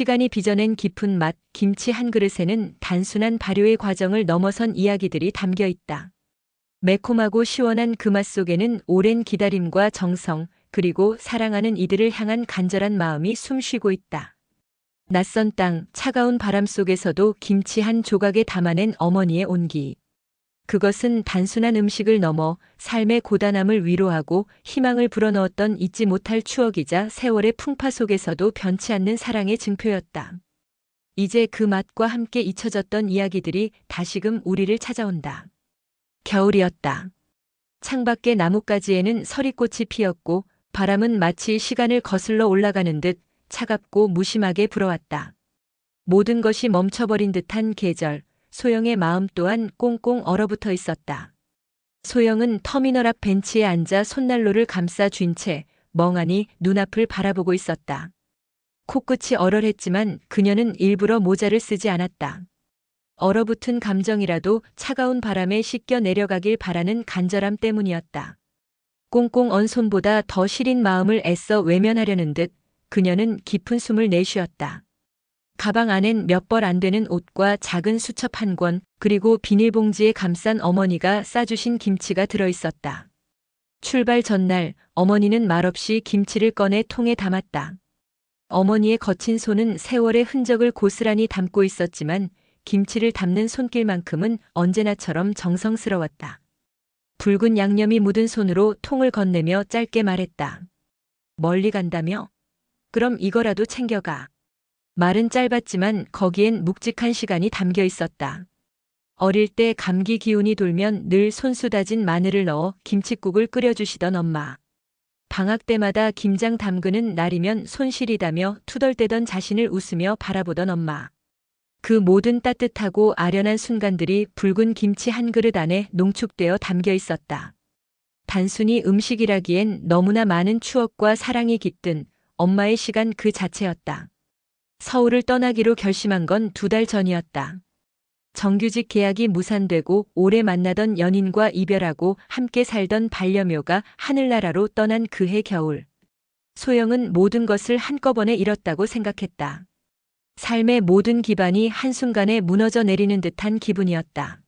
시간이 빚어낸 깊은 맛, 김치 한 그릇에는 단순한 발효의 과정을 넘어선 이야기들이 담겨 있다. 매콤하고 시원한 그 맛 속에는 오랜 기다림과 정성, 그리고 사랑하는 이들을 향한 간절한 마음이 숨쉬고 있다. 낯선 땅, 차가운 바람 속에서도 김치 한 조각에 담아낸 어머니의 온기. 그것은 단순한 음식을 넘어 삶의 고단함을 위로하고 희망을 불어넣었던 잊지 못할 추억이자 세월의 풍파 속에서도 변치 않는 사랑의 증표였다. 이제 그 맛과 함께 잊혀졌던 이야기들이 다시금 우리를 찾아온다. 겨울이었다. 창밖의 나뭇가지에는 서리꽃이 피었고 바람은 마치 시간을 거슬러 올라가는 듯 차갑고 무심하게 불어왔다. 모든 것이 멈춰버린 듯한 계절, 소영의 마음 또한 꽁꽁 얼어붙어 있었다. 소영은 터미널 앞 벤치에 앉아 손난로를 감싸 쥔 채 멍하니 눈앞을 바라보고 있었다. 코끝이 얼얼했지만 그녀는 일부러 모자를 쓰지 않았다. 얼어붙은 감정이라도 차가운 바람에 씻겨 내려가길 바라는 간절함 때문이었다. 꽁꽁 언 손보다 더 시린 마음을 애써 외면하려는 듯 그녀는 깊은 숨을 내쉬었다. 가방 안엔 몇 벌 안 되는 옷과 작은 수첩 한 권, 그리고 비닐봉지에 감싼 어머니가 싸주신 김치가 들어있었다. 출발 전날 어머니는 말없이 김치를 꺼내 통에 담았다. 어머니의 거친 손은 세월의 흔적을 고스란히 담고 있었지만 김치를 담는 손길만큼은 언제나처럼 정성스러웠다. 붉은 양념이 묻은 손으로 통을 건네며 짧게 말했다. 멀리 간다며? 그럼 이거라도 챙겨가. 말은 짧았지만 거기엔 묵직한 시간이 담겨 있었다. 어릴 때 감기 기운이 돌면 늘 손수 다진 마늘을 넣어 김칫국을 끓여주시던 엄마. 방학 때마다 김장 담그는 날이면 손 시리다며 투덜대던 자신을 웃으며 바라보던 엄마. 그 모든 따뜻하고 아련한 순간들이 붉은 김치 한 그릇 안에 농축되어 담겨 있었다. 단순히 음식이라기엔 너무나 많은 추억과 사랑이 깃든 엄마의 시간 그 자체였다. 서울을 떠나기로 결심한 건 2달 전이었다. 정규직 계약이 무산되고 오래 만나던 연인과 이별하고 함께 살던 반려묘가 하늘나라로 떠난 그해 겨울. 소영은 모든 것을 한꺼번에 잃었다고 생각했다. 삶의 모든 기반이 한순간에 무너져 내리는 듯한 기분이었다.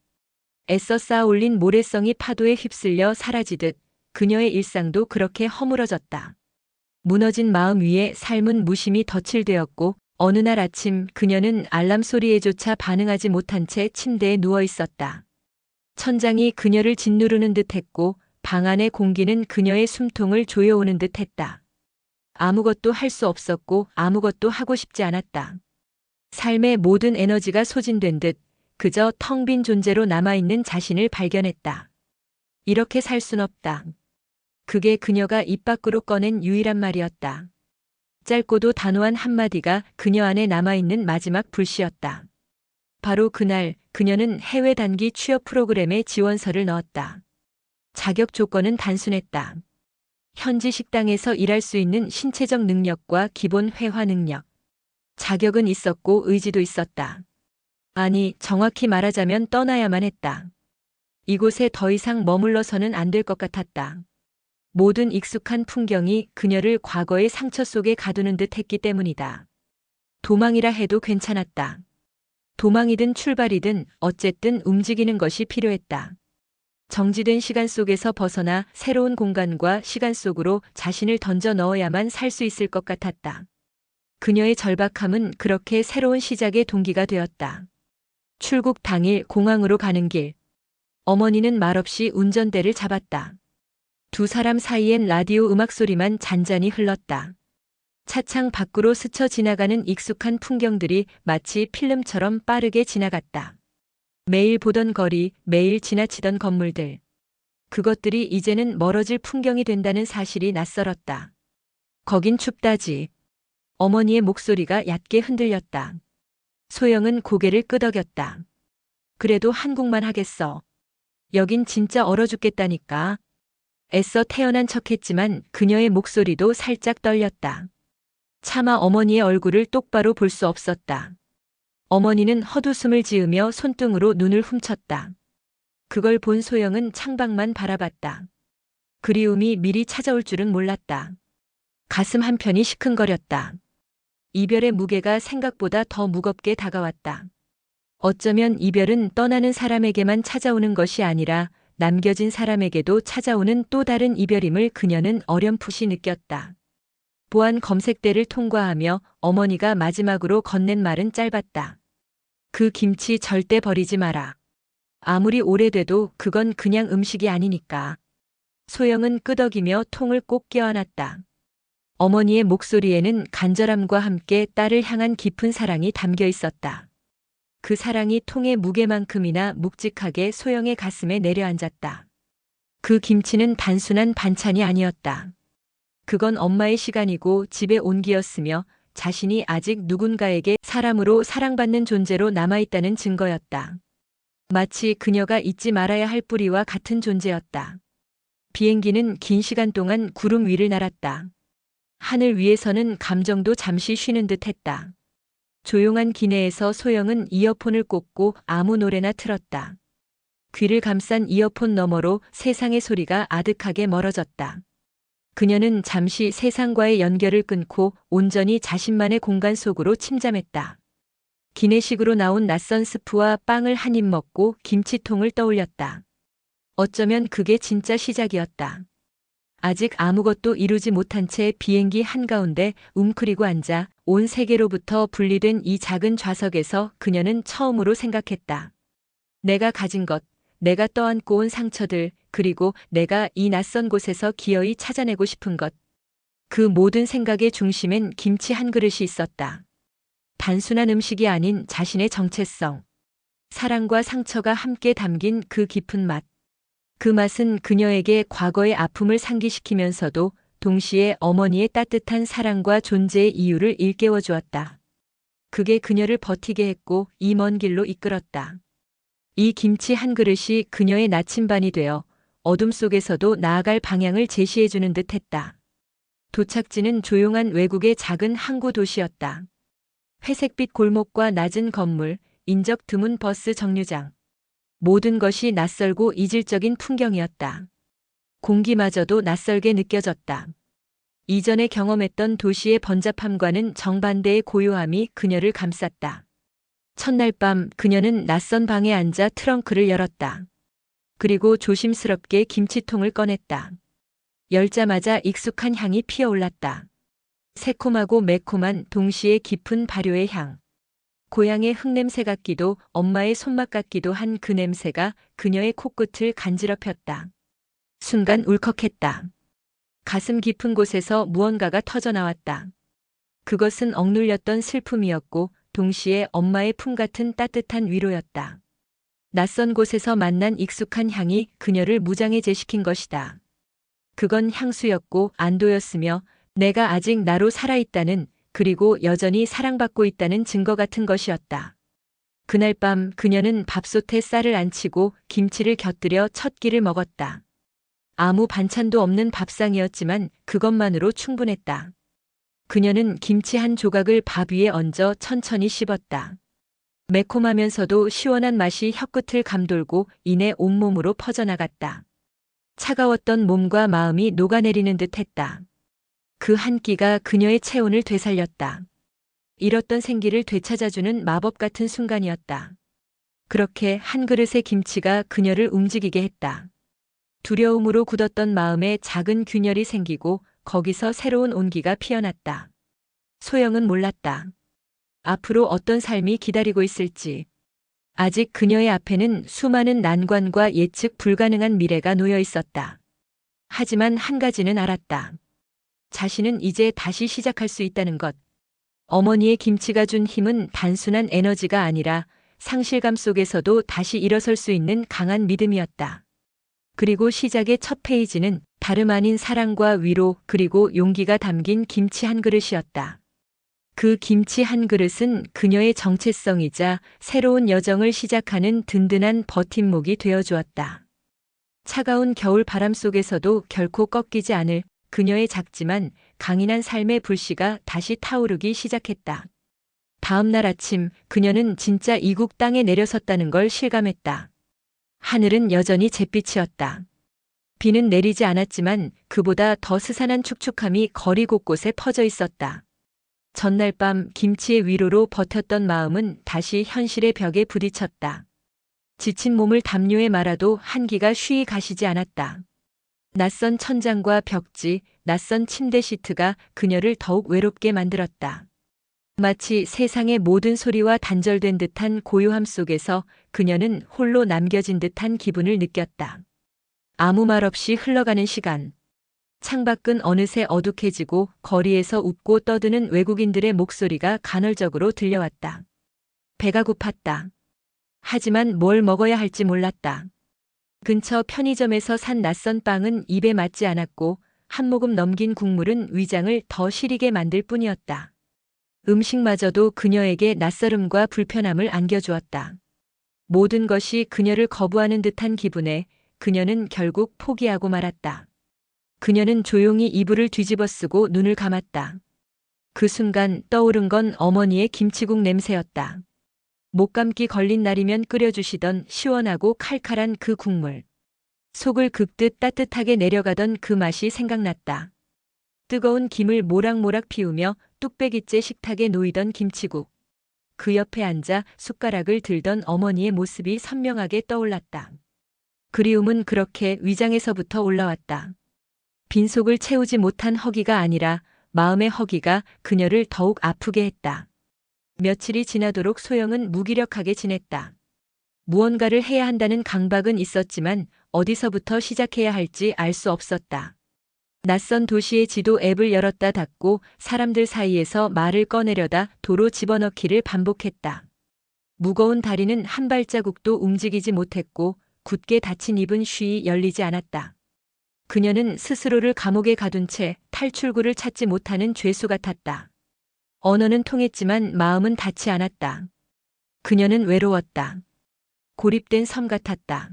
애써 쌓아 올린 모래성이 파도에 휩쓸려 사라지듯 그녀의 일상도 그렇게 허물어졌다. 무너진 마음 위에 삶은 무심히 덧칠되었고 어느 날 아침 그녀는 알람 소리에조차 반응하지 못한 채 침대에 누워 있었다. 천장이 그녀를 짓누르는 듯했고 방 안의 공기는 그녀의 숨통을 조여오는 듯했다. 아무것도 할 수 없었고 아무것도 하고 싶지 않았다. 삶의 모든 에너지가 소진된 듯 그저 텅 빈 존재로 남아있는 자신을 발견했다. 이렇게 살 순 없다. 그게 그녀가 입 밖으로 꺼낸 유일한 말이었다. 짧고도 단호한 한마디가 그녀 안에 남아있는 마지막 불씨였다. 바로 그날 그녀는 해외 단기 취업 프로그램에 지원서를 넣었다. 자격 조건은 단순했다. 현지 식당에서 일할 수 있는 신체적 능력과 기본 회화 능력. 자격은 있었고 의지도 있었다. 아니, 정확히 말하자면 떠나야만 했다. 이곳에 더 이상 머물러서는 안 될 것 같았다. 모든 익숙한 풍경이 그녀를 과거의 상처 속에 가두는 듯 했기 때문이다. 도망이라 해도 괜찮았다. 도망이든 출발이든 어쨌든 움직이는 것이 필요했다. 정지된 시간 속에서 벗어나 새로운 공간과 시간 속으로 자신을 던져 넣어야만 살 수 있을 것 같았다. 그녀의 절박함은 그렇게 새로운 시작의 동기가 되었다. 출국 당일 공항으로 가는 길. 어머니는 말없이 운전대를 잡았다. 두 사람 사이엔 라디오 음악 소리만 잔잔히 흘렀다. 차창 밖으로 스쳐 지나가는 익숙한 풍경들이 마치 필름처럼 빠르게 지나갔다. 매일 보던 거리, 매일 지나치던 건물들. 그것들이 이제는 멀어질 풍경이 된다는 사실이 낯설었다. 거긴 춥다지. 어머니의 목소리가 얕게 흔들렸다. 소영은 고개를 끄덕였다. 그래도 한국만 하겠어. 여긴 진짜 얼어 죽겠다니까. 애써 태어난 척했지만 그녀의 목소리도 살짝 떨렸다. 차마 어머니의 얼굴을 똑바로 볼 수 없었다. 어머니는 헛웃음을 지으며 손등으로 눈을 훔쳤다. 그걸 본 소영은 창밖만 바라봤다. 그리움이 미리 찾아올 줄은 몰랐다. 가슴 한편이 시큰거렸다. 이별의 무게가 생각보다 더 무겁게 다가왔다. 어쩌면 이별은 떠나는 사람에게만 찾아오는 것이 아니라 남겨진 사람에게도 찾아오는 또 다른 이별임을 그녀는 어렴풋이 느꼈다. 보안 검색대를 통과하며 어머니가 마지막으로 건넨 말은 짧았다. 그 김치 절대 버리지 마라. 아무리 오래돼도 그건 그냥 음식이 아니니까. 소영은 끄덕이며 통을 꼭 껴안았다. 어머니의 목소리에는 간절함과 함께 딸을 향한 깊은 사랑이 담겨 있었다. 그 사랑이 통의 무게만큼이나 묵직하게 소영의 가슴에 내려앉았다. 그 김치는 단순한 반찬이 아니었다. 그건 엄마의 시간이고 집의 온기였으며 자신이 아직 누군가에게 사람으로 사랑받는 존재로 남아있다는 증거였다. 마치 그녀가 잊지 말아야 할 뿌리와 같은 존재였다. 비행기는 긴 시간 동안 구름 위를 날았다. 하늘 위에서는 감정도 잠시 쉬는 듯 했다. 조용한 기내에서 소영은 이어폰을 꽂고 아무 노래나 틀었다. 귀를 감싼 이어폰 너머로 세상의 소리가 아득하게 멀어졌다. 그녀는 잠시 세상과의 연결을 끊고 온전히 자신만의 공간 속으로 침잠했다. 기내식으로 나온 낯선 스프와 빵을 한 입 먹고 김치통을 떠올렸다. 어쩌면 그게 진짜 시작이었다. 아직 아무것도 이루지 못한 채 비행기 한가운데 웅크리고 앉아 온 세계로부터 분리된 이 작은 좌석에서 그녀는 처음으로 생각했다. 내가 가진 것, 내가 떠안고 온 상처들, 그리고 내가 이 낯선 곳에서 기어이 찾아내고 싶은 것. 그 모든 생각의 중심엔 김치 한 그릇이 있었다. 단순한 음식이 아닌 자신의 정체성. 사랑과 상처가 함께 담긴 그 깊은 맛. 그 맛은 그녀에게 과거의 아픔을 상기시키면서도 동시에 어머니의 따뜻한 사랑과 존재의 이유를 일깨워 주었다. 그게 그녀를 버티게 했고 이 먼 길로 이끌었다. 이 김치 한 그릇이 그녀의 나침반이 되어 어둠 속에서도 나아갈 방향을 제시해주는 듯 했다. 도착지는 조용한 외국의 작은 항구 도시였다. 회색빛 골목과 낮은 건물, 인적 드문 버스 정류장. 모든 것이 낯설고 이질적인 풍경이었다. 공기마저도 낯설게 느껴졌다. 이전에 경험했던 도시의 번잡함과는 정반대의 고요함이 그녀를 감쌌다. 첫날 밤 그녀는 낯선 방에 앉아 트렁크를 열었다. 그리고 조심스럽게 김치통을 꺼냈다. 열자마자 익숙한 향이 피어올랐다. 새콤하고 매콤한 동시에 깊은 발효의 향. 고향의 흙냄새 같기도 엄마의 손맛 같기도 한 그 냄새가 그녀의 코끝을 간지럽혔다. 순간 울컥했다. 가슴 깊은 곳에서 무언가가 터져나왔다. 그것은 억눌렸던 슬픔이었고 동시에 엄마의 품 같은 따뜻한 위로였다. 낯선 곳에서 만난 익숙한 향이 그녀를 무장해제시킨 것이다. 그건 향수였고 안도였으며 내가 아직 나로 살아있다는 그리고 여전히 사랑받고 있다는 증거 같은 것이었다. 그날 밤 그녀는 밥솥에 쌀을 안치고 김치를 곁들여 첫 끼를 먹었다. 아무 반찬도 없는 밥상이었지만 그것만으로 충분했다. 그녀는 김치 한 조각을 밥 위에 얹어 천천히 씹었다. 매콤하면서도 시원한 맛이 혀끝을 감돌고 이내 온몸으로 퍼져나갔다. 차가웠던 몸과 마음이 녹아내리는 듯 했다. 그 한 끼가 그녀의 체온을 되살렸다. 잃었던 생기를 되찾아주는 마법 같은 순간이었다. 그렇게 한 그릇의 김치가 그녀를 움직이게 했다. 두려움으로 굳었던 마음에 작은 균열이 생기고 거기서 새로운 온기가 피어났다. 소영은 몰랐다. 앞으로 어떤 삶이 기다리고 있을지. 아직 그녀의 앞에는 수많은 난관과 예측 불가능한 미래가 놓여 있었다. 하지만 한 가지는 알았다. 자신은 이제 다시 시작할 수 있다는 것. 어머니의 김치가 준 힘은 단순한 에너지가 아니라 상실감 속에서도 다시 일어설 수 있는 강한 믿음이었다. 그리고 시작의 첫 페이지는 다름 아닌 사랑과 위로 그리고 용기가 담긴 김치 한 그릇이었다. 그 김치 한 그릇은 그녀의 정체성이자 새로운 여정을 시작하는 든든한 버팀목이 되어주었다. 차가운 겨울 바람 속에서도 결코 꺾이지 않을 그녀의 작지만 강인한 삶의 불씨가 다시 타오르기 시작했다. 다음 날 아침 그녀는 진짜 이국 땅에 내려섰다는 걸 실감했다. 하늘은 여전히 잿빛이었다. 비는 내리지 않았지만 그보다 더 스산한 축축함이 거리 곳곳에 퍼져 있었다. 전날 밤 김치의 위로로 버텼던 마음은 다시 현실의 벽에 부딪혔다. 지친 몸을 담요에 말아도 한기가 쉬이 가시지 않았다. 낯선 천장과 벽지, 낯선 침대 시트가 그녀를 더욱 외롭게 만들었다. 마치 세상의 모든 소리와 단절된 듯한 고요함 속에서 그녀는 홀로 남겨진 듯한 기분을 느꼈다. 아무 말 없이 흘러가는 시간. 창밖은 어느새 어둑해지고 거리에서 웃고 떠드는 외국인들의 목소리가 간헐적으로 들려왔다. 배가 고팠다. 하지만 뭘 먹어야 할지 몰랐다. 근처 편의점에서 산 낯선 빵은 입에 맞지 않았고 한 모금 넘긴 국물은 위장을 더 시리게 만들 뿐이었다. 음식마저도 그녀에게 낯설음과 불편함을 안겨주었다. 모든 것이 그녀를 거부하는 듯한 기분에 그녀는 결국 포기하고 말았다. 그녀는 조용히 이불을 뒤집어쓰고 눈을 감았다. 그 순간 떠오른 건 어머니의 김치국 냄새였다. 목감기 걸린 날이면 끓여주시던 시원하고 칼칼한 그 국물. 속을 긁듯 따뜻하게 내려가던 그 맛이 생각났다. 뜨거운 김을 모락모락 피우며 뚝배기째 식탁에 놓이던 김치국. 그 옆에 앉아 숟가락을 들던 어머니의 모습이 선명하게 떠올랐다. 그리움은 그렇게 위장에서부터 올라왔다. 빈속을 채우지 못한 허기가 아니라 마음의 허기가 그녀를 더욱 아프게 했다. 며칠이 지나도록 소영은 무기력하게 지냈다. 무언가를 해야 한다는 강박은 있었지만 어디서부터 시작해야 할지 알 수 없었다. 낯선 도시의 지도 앱을 열었다 닫고 사람들 사이에서 말을 꺼내려다 도로 집어넣기를 반복했다. 무거운 다리는 한 발자국도 움직이지 못했고 굳게 닫힌 입은 쉬이 열리지 않았다. 그녀는 스스로를 감옥에 가둔 채 탈출구를 찾지 못하는 죄수 같았다. 언어는 통했지만 마음은 닿지 않았다. 그녀는 외로웠다. 고립된 섬 같았다.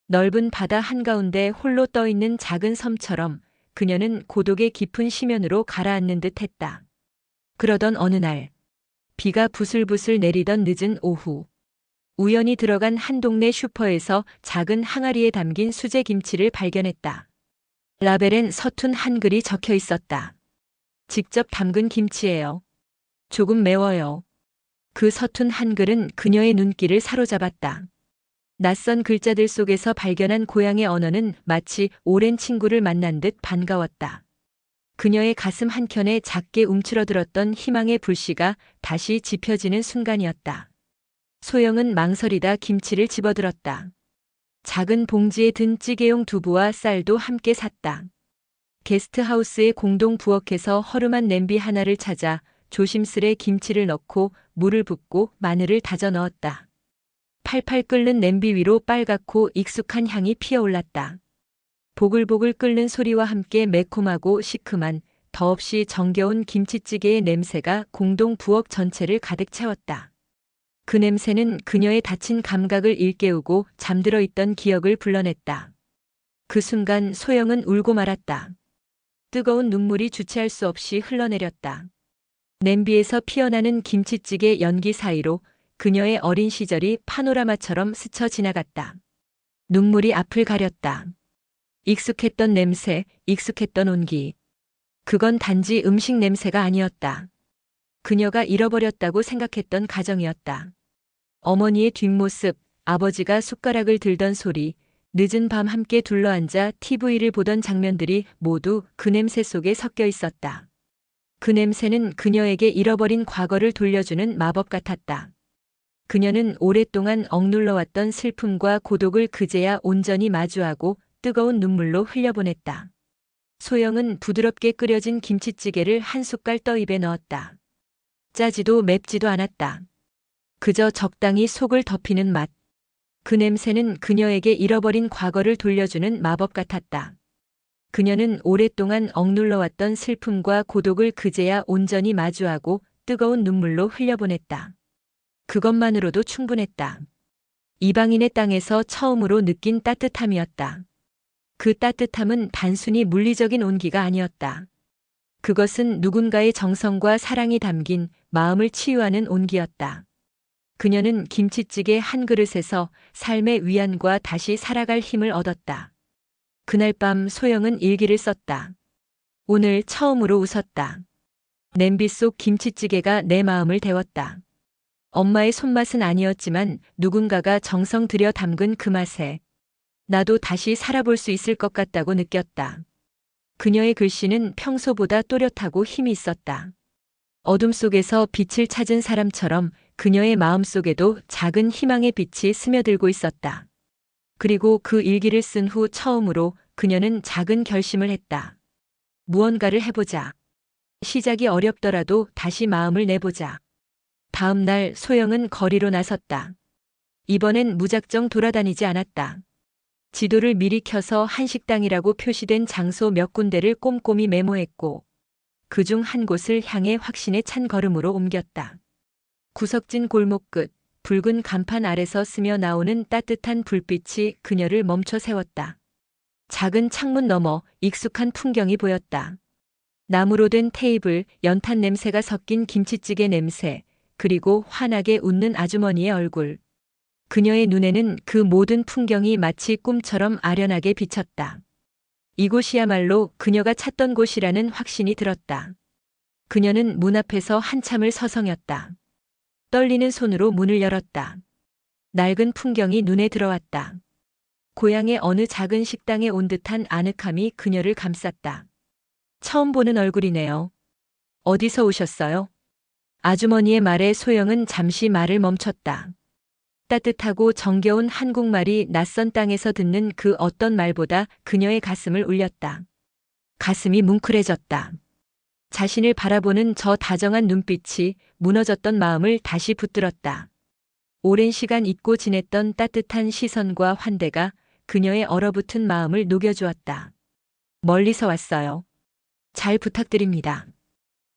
넓은 바다 한가운데 홀로 떠있는 작은 섬처럼 그녀는 고독의 깊은 심연으로 가라앉는 듯 했다. 그러던 어느 날, 비가 부슬부슬 내리던 늦은 오후, 우연히 들어간 한 동네 슈퍼에서 작은 항아리에 담긴 수제 김치를 발견했다. 라벨엔 서툰 한글이 적혀 있었다. 직접 담근 김치예요. 조금 매워요. 그 서툰 한글은 그녀의 눈길을 사로잡았다. 낯선 글자들 속에서 발견한 고향의 언어는 마치 오랜 친구를 만난 듯 반가웠다. 그녀의 가슴 한켠에 작게 움츠러들었던 희망의 불씨가 다시 지펴지는 순간이었다. 소영은 망설이다 김치를 집어들었다. 작은 봉지에 든 찌개용 두부와 쌀도 함께 샀다. 게스트하우스의 공동 부엌에서 허름한 냄비 하나를 찾아 조심스레 김치를 넣고 물을 붓고 마늘을 다져 넣었다. 팔팔 끓는 냄비 위로 빨갛고 익숙한 향이 피어올랐다. 보글보글 끓는 소리와 함께 매콤하고 시큼한 더없이 정겨운 김치찌개의 냄새가 공동 부엌 전체를 가득 채웠다. 그 냄새는 그녀의 닫힌 감각을 일깨우고 잠들어 있던 기억을 불러냈다. 그 순간 소영은 울고 말았다. 뜨거운 눈물이 주체할 수 없이 흘러내렸다. 냄비에서 피어나는 김치찌개 연기 사이로 그녀의 어린 시절이 파노라마처럼 스쳐 지나갔다. 눈물이 앞을 가렸다. 익숙했던 냄새, 익숙했던 온기. 그건 단지 음식 냄새가 아니었다. 그녀가 잃어버렸다고 생각했던 가정이었다. 어머니의 뒷모습, 아버지가 숟가락을 들던 소리, 늦은 밤 함께 둘러앉아 TV를 보던 장면들이 모두 그 냄새 속에 섞여 있었다. 그 냄새는 그녀에게 잃어버린 과거를 돌려주는 마법 같았다. 그녀는 오랫동안 억눌러왔던 슬픔과 고독을 그제야 온전히 마주하고 뜨거운 눈물로 흘려보냈다. 소영은 부드럽게 끓여진 김치찌개를 한 숟갈 떠입에 넣었다. 짜지도 맵지도 않았다. 그저 적당히 속을 덮이는 맛. 그 냄새는 그녀에게 잃어버린 과거를 돌려주는 마법 같았다. 그녀는 오랫동안 억눌러왔던 슬픔과 고독을 그제야 온전히 마주하고 뜨거운 눈물로 흘려보냈다. 그것만으로도 충분했다. 이방인의 땅에서 처음으로 느낀 따뜻함이었다. 그 따뜻함은 단순히 물리적인 온기가 아니었다. 그것은 누군가의 정성과 사랑이 담긴 마음을 치유하는 온기였다. 그녀는 김치찌개 한 그릇에서 삶의 위안과 다시 살아갈 힘을 얻었다. 그날 밤 소영은 일기를 썼다. 오늘 처음으로 웃었다. 냄비 속 김치찌개가 내 마음을 데웠다. 엄마의 손맛은 아니었지만 누군가가 정성 들여 담근 그 맛에 나도 다시 살아볼 수 있을 것 같다고 느꼈다. 그녀의 글씨는 평소보다 또렷하고 힘이 있었다. 어둠 속에서 빛을 찾은 사람처럼 그녀의 마음속에도 작은 희망의 빛이 스며들고 있었다. 그리고 그 일기를 쓴 후 처음으로 그녀는 작은 결심을 했다. 무언가를 해보자. 시작이 어렵더라도 다시 마음을 내보자. 다음 날 소영은 거리로 나섰다. 이번엔 무작정 돌아다니지 않았다. 지도를 미리 켜서 한식당이라고 표시된 장소 몇 군데를 꼼꼼히 메모했고 그중 한 곳을 향해 확신에 찬 걸음으로 옮겼다. 구석진 골목 끝 붉은 간판 아래서 스며 나오는 따뜻한 불빛이 그녀를 멈춰 세웠다. 작은 창문 너머 익숙한 풍경이 보였다. 나무로 된 테이블, 연탄 냄새가 섞인 김치찌개 냄새, 그리고 환하게 웃는 아주머니의 얼굴. 그녀의 눈에는 그 모든 풍경이 마치 꿈처럼 아련하게 비쳤다. 이곳이야말로 그녀가 찾던 곳이라는 확신이 들었다. 그녀는 문 앞에서 한참을 서성였다. 떨리는 손으로 문을 열었다. 낡은 풍경이 눈에 들어왔다. 고향의 어느 작은 식당에 온 듯한 아늑함이 그녀를 감쌌다. 처음 보는 얼굴이네요. 어디서 오셨어요? 아주머니의 말에 소영은 잠시 말을 멈췄다. 따뜻하고 정겨운 한국말이 낯선 땅에서 듣는 그 어떤 말보다 그녀의 가슴을 울렸다. 가슴이 뭉클해졌다. 자신을 바라보는 저 다정한 눈빛이 무너졌던 마음을 다시 붙들었다. 오랜 시간 잊고 지냈던 따뜻한 시선과 환대가 그녀의 얼어붙은 마음을 녹여주었다. 멀리서 왔어요. 잘 부탁드립니다.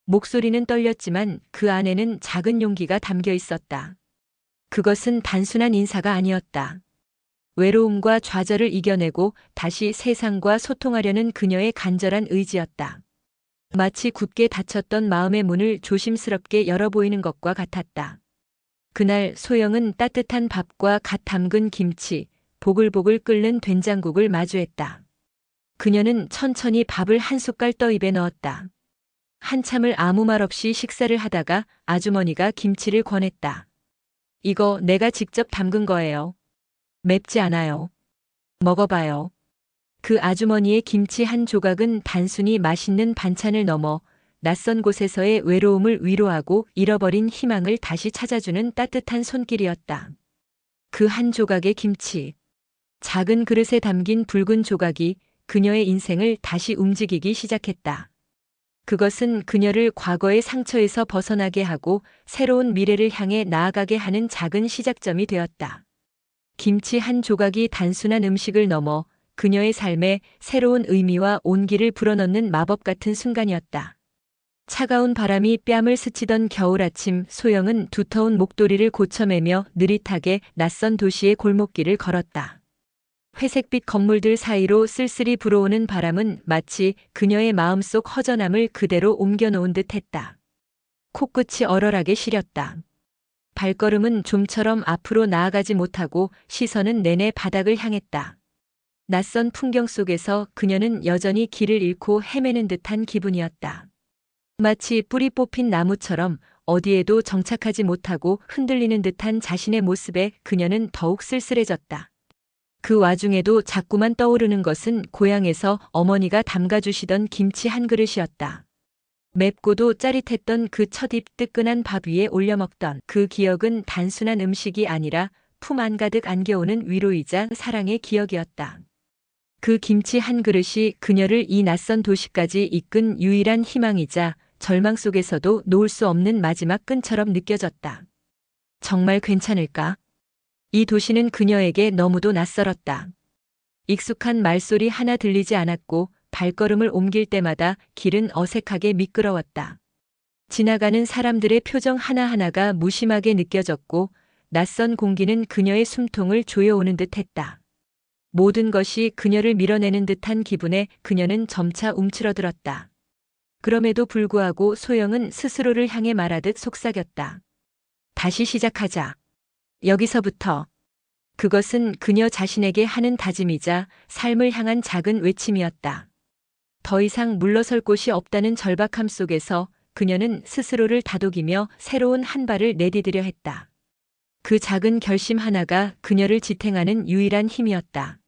목소리는 떨렸지만 그 안에는 작은 용기가 담겨 있었다. 그것은 단순한 인사가 아니었다. 외로움과 좌절을 이겨내고 다시 세상과 소통하려는 그녀의 간절한 의지였다. 마치 굳게 닫혔던 마음의 문을 조심스럽게 열어 보이는 것과 같았다. 그날 소영은 따뜻한 밥과 갓 담근 김치, 보글보글 끓는 된장국을 마주했다. 그녀는 천천히 밥을 한 숟갈 떠 입에 넣었다. 한참을 아무 말 없이 식사를 하다가 아주머니가 김치를 권했다. 이거 내가 직접 담근 거예요. 맵지 않아요. 먹어봐요. 그 아주머니의 김치 한 조각은 단순히 맛있는 반찬을 넘어 낯선 곳에서의 외로움을 위로하고 잃어버린 희망을 다시 찾아주는 따뜻한 손길이었다. 그 한 조각의 김치. 작은 그릇에 담긴 붉은 조각이 그녀의 인생을 다시 움직이기 시작했다. 그것은 그녀를 과거의 상처에서 벗어나게 하고 새로운 미래를 향해 나아가게 하는 작은 시작점이 되었다. 김치 한 조각이 단순한 음식을 넘어 그녀의 삶에 새로운 의미와 온기를 불어넣는 마법 같은 순간이었다. 차가운 바람이 뺨을 스치던 겨울 아침, 소영은 두터운 목도리를 고쳐매며 느릿하게 낯선 도시의 골목길을 걸었다. 회색빛 건물들 사이로 쓸쓸히 불어오는 바람은 마치 그녀의 마음속 허전함을 그대로 옮겨놓은 듯 했다. 코끝이 얼얼하게 시렸다. 발걸음은 좀처럼 앞으로 나아가지 못하고 시선은 내내 바닥을 향했다. 낯선 풍경 속에서 그녀는 여전히 길을 잃고 헤매는 듯한 기분이었다. 마치 뿌리 뽑힌 나무처럼 어디에도 정착하지 못하고 흔들리는 듯한 자신의 모습에 그녀는 더욱 쓸쓸해졌다. 그 와중에도 자꾸만 떠오르는 것은 고향에서 어머니가 담가주시던 김치 한 그릇이었다. 맵고도 짜릿했던 그 첫입 뜨끈한 밥 위에 올려 먹던 그 기억은 단순한 음식이 아니라 품 안가득 안겨오는 위로이자 사랑의 기억이었다. 그 김치 한 그릇이 그녀를 이 낯선 도시까지 이끈 유일한 희망이자 절망 속에서도 놓을 수 없는 마지막 끈처럼 느껴졌다. 정말 괜찮을까? 이 도시는 그녀에게 너무도 낯설었다. 익숙한 말소리 하나 들리지 않았고 발걸음을 옮길 때마다 길은 어색하게 미끄러웠다. 지나가는 사람들의 표정 하나하나가 무심하게 느껴졌고 낯선 공기는 그녀의 숨통을 조여오는 듯했다. 모든 것이 그녀를 밀어내는 듯한 기분에 그녀는 점차 움츠러들었다. 그럼에도 불구하고 소영은 스스로를 향해 말하듯 속삭였다. 다시 시작하자. 여기서부터. 그것은 그녀 자신에게 하는 다짐이자 삶을 향한 작은 외침이었다. 더 이상 물러설 곳이 없다는 절박함 속에서 그녀는 스스로를 다독이며 새로운 한 발을 내디디려 했다. 그 작은 결심 하나가 그녀를 지탱하는 유일한 힘이었다.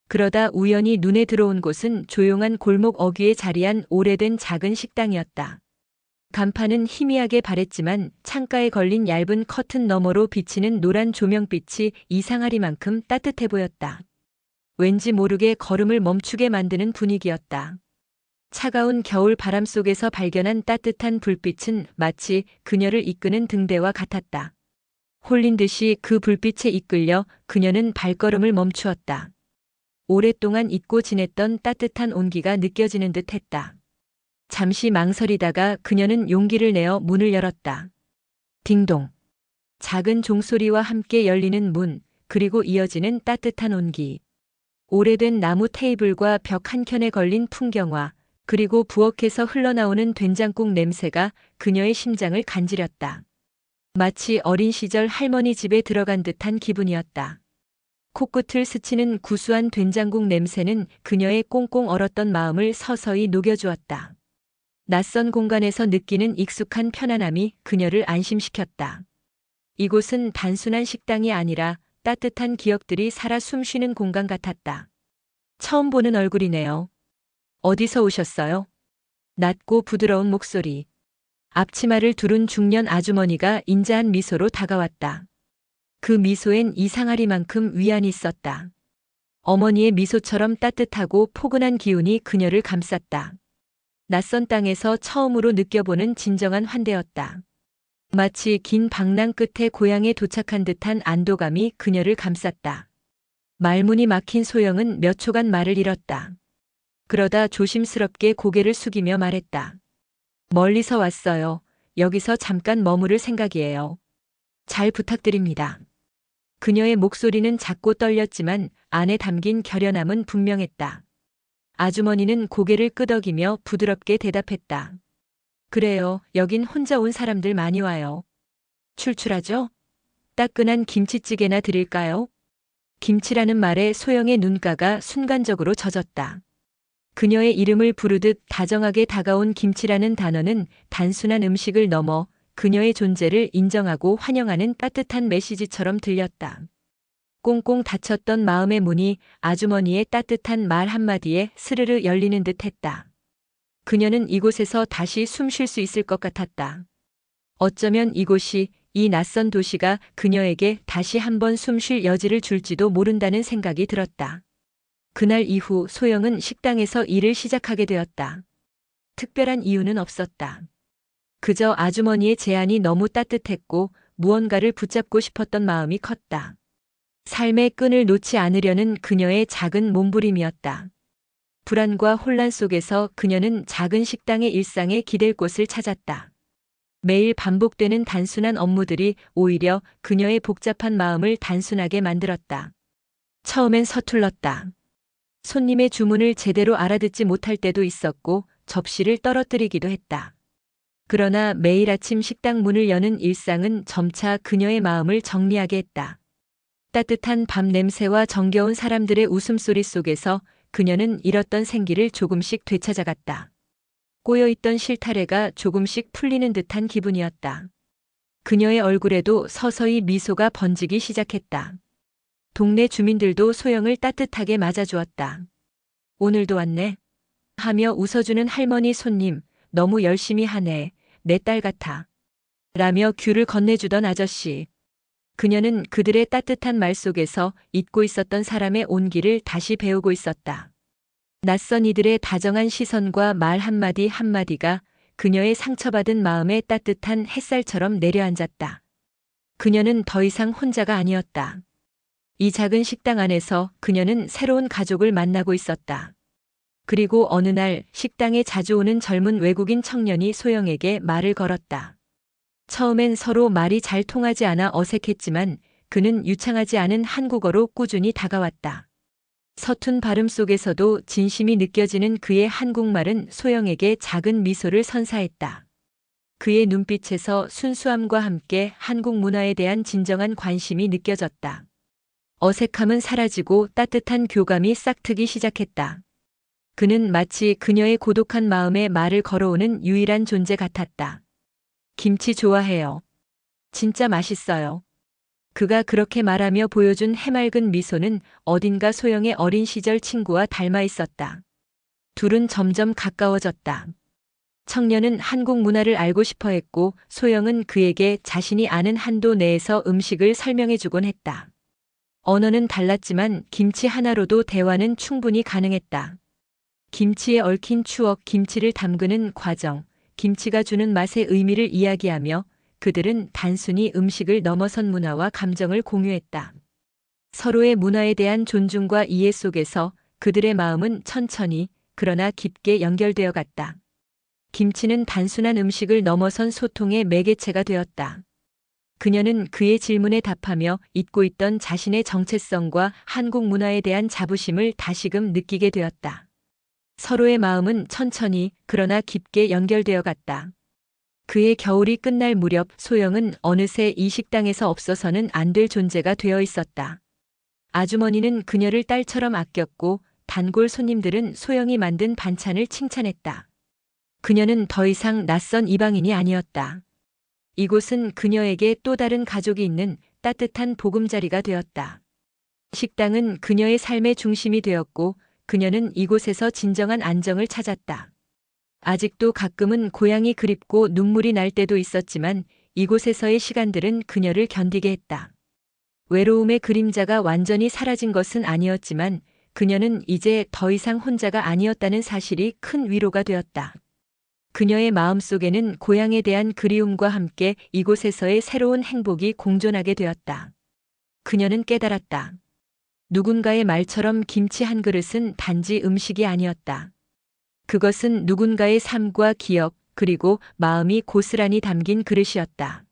그러다 우연히 눈에 들어온 곳은 조용한 골목 어귀에 자리한 오래된 작은 식당이었다. 간판은 희미하게 바랬지만 창가에 걸린 얇은 커튼 너머로 비치는 노란 조명빛이 이상하리만큼 따뜻해 보였다. 왠지 모르게 걸음을 멈추게 만드는 분위기였다. 차가운 겨울 바람 속에서 발견한 따뜻한 불빛은 마치 그녀를 이끄는 등대와 같았다. 홀린 듯이 그 불빛에 이끌려 그녀는 발걸음을 멈추었다. 오랫동안 잊고 지냈던 따뜻한 온기가 느껴지는 듯 했다. 잠시 망설이다가 그녀는 용기를 내어 문을 열었다. 딩동. 작은 종소리와 함께 열리는 문, 그리고 이어지는 따뜻한 온기. 오래된 나무 테이블과 벽 한켠에 걸린 풍경화, 그리고 부엌에서 흘러나오는 된장국 냄새가 그녀의 심장을 간지렸다. 마치 어린 시절 할머니 집에 들어간 듯한 기분이었다. 코끝을 스치는 구수한 된장국 냄새는 그녀의 꽁꽁 얼었던 마음을 서서히 녹여주었다. 낯선 공간에서 느끼는 익숙한 편안함이 그녀를 안심시켰다. 이곳은 단순한 식당이 아니라 따뜻한 기억들이 살아 숨쉬는 공간 같았다. 처음 보는 얼굴이네요. 어디서 오셨어요? 낮고 부드러운 목소리. 앞치마를 두른 중년 아주머니가 인자한 미소로 다가왔다. 그 미소엔 이상하리만큼 위안이 있었다. 어머니의 미소처럼 따뜻하고 포근한 기운이 그녀를 감쌌다. 낯선 땅에서 처음으로 느껴보는 진정한 환대였다. 마치 긴 방랑 끝에 고향에 도착한 듯한 안도감이 그녀를 감쌌다. 말문이 막힌 소영은 몇 초간 말을 잃었다. 그러다 조심스럽게 고개를 숙이며 말했다. 멀리서 왔어요. 여기서 잠깐 머무를 생각이에요. 잘 부탁드립니다. 그녀의 목소리는 작고 떨렸지만 안에 담긴 결연함은 분명했다. 아주머니는 고개를 끄덕이며 부드럽게 대답했다. 그래요. 여긴 혼자 온 사람들 많이 와요. 출출하죠? 따끈한 김치찌개나 드릴까요? 김치라는 말에 소영의 눈가가 순간적으로 젖었다. 그녀의 이름을 부르듯 다정하게 다가온 김치라는 단어는 단순한 음식을 넘어 그녀의 존재를 인정하고 환영하는 따뜻한 메시지처럼 들렸다. 꽁꽁 닫혔던 마음의 문이 아주머니의 따뜻한 말 한마디에 스르르 열리는 듯 했다. 그녀는 이곳에서 다시 숨 쉴 수 있을 것 같았다. 어쩌면 이곳이, 이 낯선 도시가 그녀에게 다시 한번 숨 쉴 여지를 줄지도 모른다는 생각이 들었다. 그날 이후 소영은 식당에서 일을 시작하게 되었다. 특별한 이유는 없었다. 그저 아주머니의 제안이 너무 따뜻했고 무언가를 붙잡고 싶었던 마음이 컸다. 삶의 끈을 놓지 않으려는 그녀의 작은 몸부림이었다. 불안과 혼란 속에서 그녀는 작은 식당의 일상에 기댈 곳을 찾았다. 매일 반복되는 단순한 업무들이 오히려 그녀의 복잡한 마음을 단순하게 만들었다. 처음엔 서툴렀다. 손님의 주문을 제대로 알아듣지 못할 때도 있었고 접시를 떨어뜨리기도 했다. 그러나 매일 아침 식당 문을 여는 일상은 점차 그녀의 마음을 정리하게 했다. 따뜻한 밤 냄새와 정겨운 사람들의 웃음소리 속에서 그녀는 잃었던 생기를 조금씩 되찾아갔다. 꼬여있던 실타래가 조금씩 풀리는 듯한 기분이었다. 그녀의 얼굴에도 서서히 미소가 번지기 시작했다. 동네 주민들도 소영을 따뜻하게 맞아주었다. 오늘도 왔네. 하며 웃어주는 할머니 손님, 너무 열심히 하네. 내 딸 같아. 라며 귤을 건네주던 아저씨. 그녀는 그들의 따뜻한 말 속에서 잊고 있었던 사람의 온기를 다시 배우고 있었다. 낯선 이들의 다정한 시선과 말 한마디 한마디가 그녀의 상처받은 마음에 따뜻한 햇살처럼 내려앉았다. 그녀는 더 이상 혼자가 아니었다. 이 작은 식당 안에서 그녀는 새로운 가족을 만나고 있었다. 그리고 어느 날 식당에 자주 오는 젊은 외국인 청년이 소영에게 말을 걸었다. 처음엔 서로 말이 잘 통하지 않아 어색했지만 그는 유창하지 않은 한국어로 꾸준히 다가왔다. 서툰 발음 속에서도 진심이 느껴지는 그의 한국말은 소영에게 작은 미소를 선사했다. 그의 눈빛에서 순수함과 함께 한국 문화에 대한 진정한 관심이 느껴졌다. 어색함은 사라지고 따뜻한 교감이 싹트기 시작했다. 그는 마치 그녀의 고독한 마음에 말을 걸어오는 유일한 존재 같았다. 김치 좋아해요. 진짜 맛있어요. 그가 그렇게 말하며 보여준 해맑은 미소는 어딘가 소영의 어린 시절 친구와 닮아 있었다. 둘은 점점 가까워졌다. 청년은 한국 문화를 알고 싶어 했고 소영은 그에게 자신이 아는 한도 내에서 음식을 설명해 주곤 했다. 언어는 달랐지만 김치 하나로도 대화는 충분히 가능했다. 김치에 얽힌 추억, 김치를 담그는 과정, 김치가 주는 맛의 의미를 이야기하며 그들은 단순히 음식을 넘어선 문화와 감정을 공유했다. 서로의 문화에 대한 존중과 이해 속에서 그들의 마음은 천천히 그러나 깊게 연결되어 갔다. 김치는 단순한 음식을 넘어선 소통의 매개체가 되었다. 그녀는 그의 질문에 답하며 잊고 있던 자신의 정체성과 한국 문화에 대한 자부심을 다시금 느끼게 되었다. 서로의 마음은 천천히 그러나 깊게 연결되어 갔다. 그의 겨울이 끝날 무렵 소영은 어느새 이 식당에서 없어서는 안 될 존재가 되어 있었다. 아주머니는 그녀를 딸처럼 아꼈고 단골 손님들은 소영이 만든 반찬을 칭찬했다. 그녀는 더 이상 낯선 이방인이 아니었다. 이곳은 그녀에게 또 다른 가족이 있는 따뜻한 보금자리가 되었다. 식당은 그녀의 삶의 중심이 되었고 그녀는 이곳에서 진정한 안정을 찾았다. 아직도 가끔은 고향이 그립고 눈물이 날 때도 있었지만 이곳에서의 시간들은 그녀를 견디게 했다. 외로움의 그림자가 완전히 사라진 것은 아니었지만 그녀는 이제 더 이상 혼자가 아니었다는 사실이 큰 위로가 되었다. 그녀의 마음속에는 고향에 대한 그리움과 함께 이곳에서의 새로운 행복이 공존하게 되었다. 그녀는 깨달았다. 누군가의 말처럼 김치 한 그릇은 단지 음식이 아니었다. 그것은 누군가의 삶과 기억, 그리고 마음이 고스란히 담긴 그릇이었다.